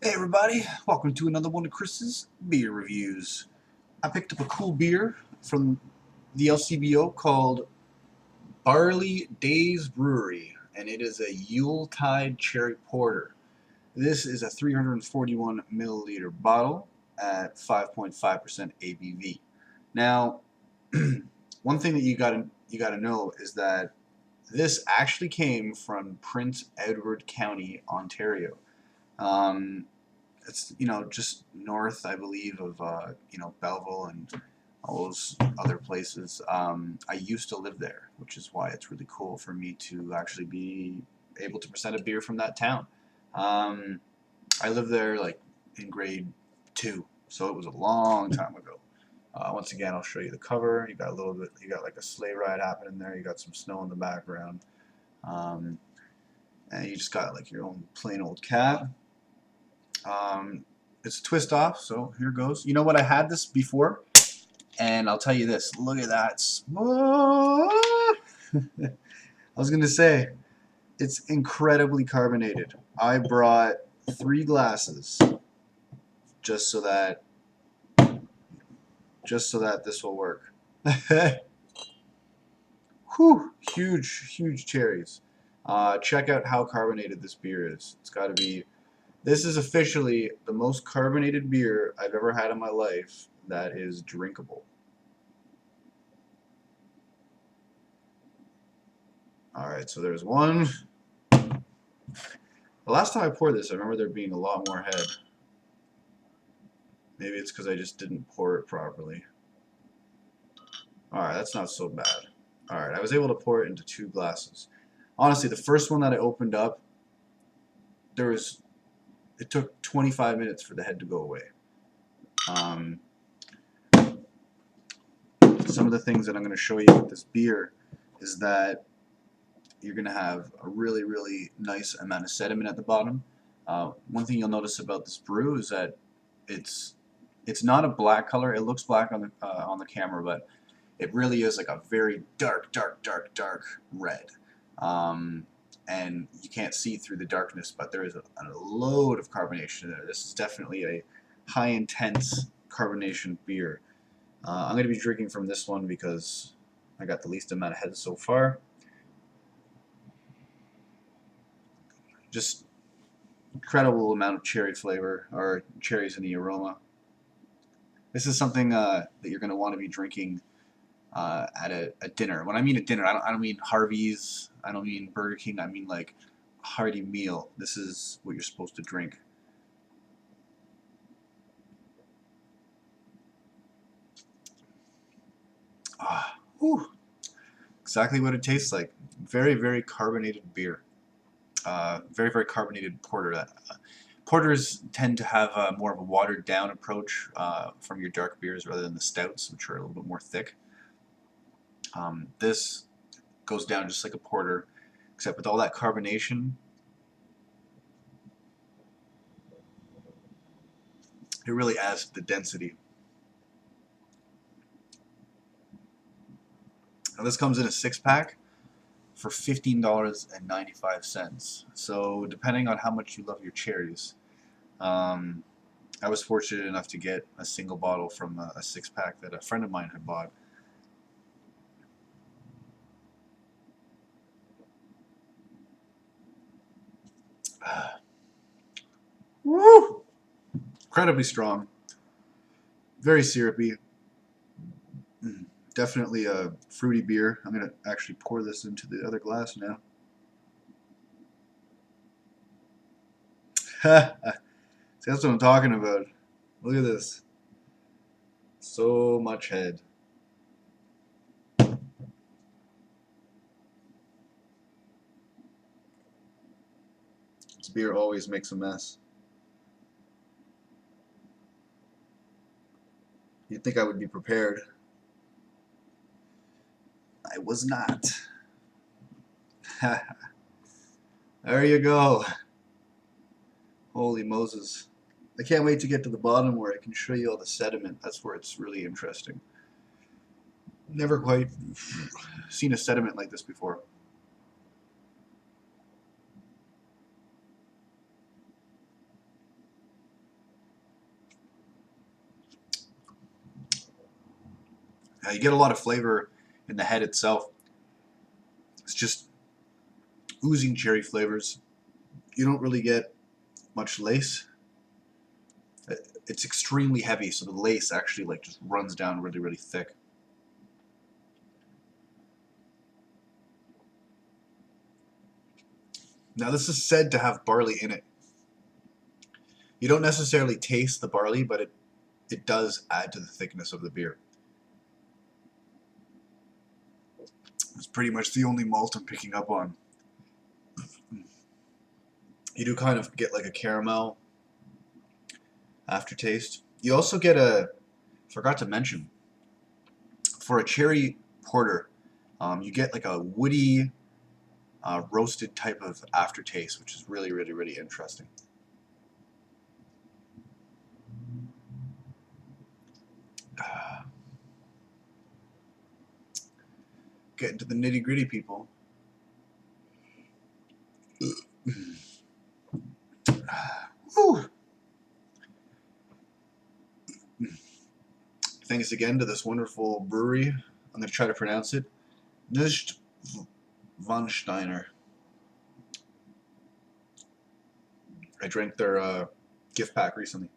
Hey everybody, welcome to another one of Chris's beer reviews. I picked up a cool beer from the LCBO called Barley Days Brewery, and it is a Yuletide Cherry Porter. This is a 341 milliliter bottle at 5.5% ABV. Now, one thing that you gotta know is that this actually came from Prince Edward County, Ontario. Um, it's just north, I believe, of Belleville and all those other places. I used to live there, which is why it's really cool for me to actually be able to present a beer from that town. Um, I lived there like in grade 2, so it was a long time ago. Once again, I'll show you the cover. You got a little bit, you got like a sleigh ride happening there. You got some snow in the background, um, and you just got like your own plain old cap. It's a twist off, so here goes. You know what? I had this before, and I'll tell you this. Look at that smoke. I was going to say, it's incredibly carbonated. I brought 3 glasses just so that this will work. Whew, huge cherries. Check out how carbonated this beer is. It's got to be. This is officially the most carbonated beer I've ever had in my life that is drinkable. Alright, so there's one. The last time I poured this, I remember there being a lot more head. Maybe it's because I just didn't pour it properly. Alright, that's not so bad. Alright, I was able to pour it into 2 glasses. Honestly, the first one that I opened up, it took 25 minutes for the head to go away. Some of the things that I'm going to show you with this beer is that you're going to have a really nice amount of sediment at the bottom. One thing you'll notice about this brew is that it's not a black color. It looks black on the camera, but it really is like a very dark red. And you can't see through the darkness, but there is a load of carbonation there. This is definitely a high intense carbonation beer. I'm going to be drinking from this one because I got the least amount of head so far. Just incredible amount of cherry flavor, or cherries in the aroma. This is something that you're going to want to be drinking at a dinner. When I mean a dinner, I don't mean Harvey's, I don't mean Burger King, I mean like a hearty meal. This is what you're supposed to drink. Whew. Exactly what it tastes like. Very carbonated beer. Very carbonated porter. Porters tend to have more of a watered down approach from your dark beers rather than the stouts, which are a little bit more thick. This goes down just like a porter, except with all that carbonation, it really adds to the density. Now this comes in a 6-pack for $15.95. So depending on how much you love your cherries, I was fortunate enough to get a single bottle from a 6-pack that a friend of mine had bought. Woo! Incredibly strong, very syrupy. Definitely a fruity beer. I'm going to actually pour this into the other glass now. See, that's what I'm talking about. Look at this. So much head. This beer always makes a mess. You'd think I would be prepared. I was not. There you go. Holy Moses. I can't wait to get to the bottom where I can show you all the sediment. That's where it's really interesting. Never quite seen a sediment like this before. You get a lot of flavor in the head itself. It's just oozing cherry flavors. You don't really get much lace. It's extremely heavy, so the lace actually like just runs down really, really thick. Now this is said to have barley in it. You don't necessarily taste the barley, but it does add to the thickness of the beer. It's pretty much the only malt I'm picking up on. You do kind of get like a caramel aftertaste. You also get forgot to mention, for a cherry porter, you get like a woody, roasted type of aftertaste, which is really, really, really interesting. Getting to the nitty gritty, people. Whew. Thanks again to this wonderful brewery. I'm going to try to pronounce it. Nicht von Steiner. I drank their gift pack recently.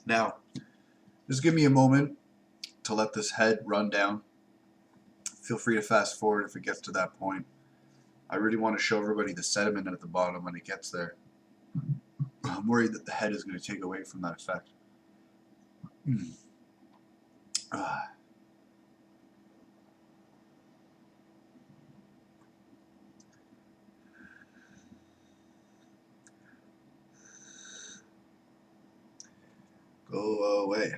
Now, just give me a moment to let this head run down. Feel free to fast forward if it gets to that point. I really want to show everybody the sediment at the bottom when it gets there. I'm worried that the head is going to take away from that effect. Go away.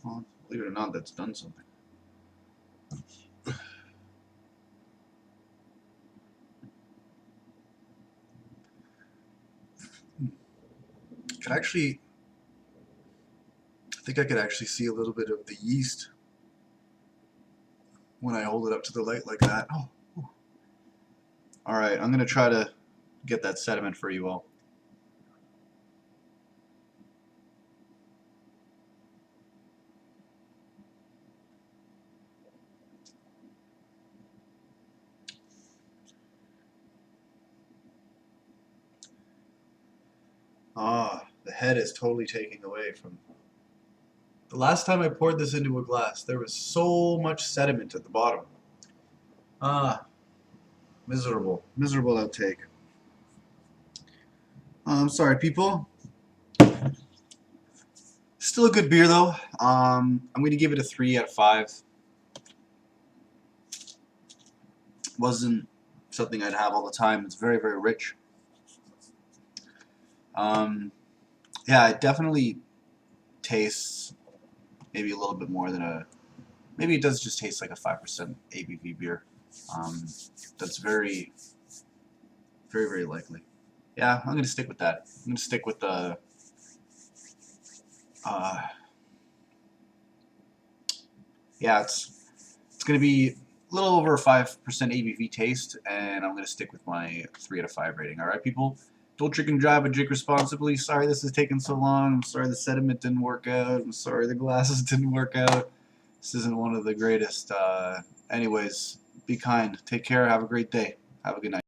Well, believe it or not, that's done something. Could actually, I think I could actually see a little bit of the yeast when I hold it up to the light like that. Oh. All right, I'm gonna try to get that sediment for you all. The head is totally taking away from... The last time I poured this into a glass, there was so much sediment at the bottom. Miserable. Miserable outtake. I'm sorry, people. Still a good beer, though. I'm going to give it a 3 out of 5. Wasn't something I'd have all the time. It's very, very rich. Yeah, it definitely tastes maybe a little bit more than a... Maybe it does just taste like a 5% ABV beer. That's very, very, very likely. Yeah, I'm going to stick with that. I'm going to stick with the... yeah, it's going to be a little over a 5% ABV taste, and I'm going to stick with my 3 out of 5 rating. Alright, people? Don't drink and drive, but drink responsibly. Sorry this is taking so long. I'm sorry the sediment didn't work out. I'm sorry the glasses didn't work out. This isn't one of the greatest. Anyways, be kind. Take care. Have a great day. Have a good night.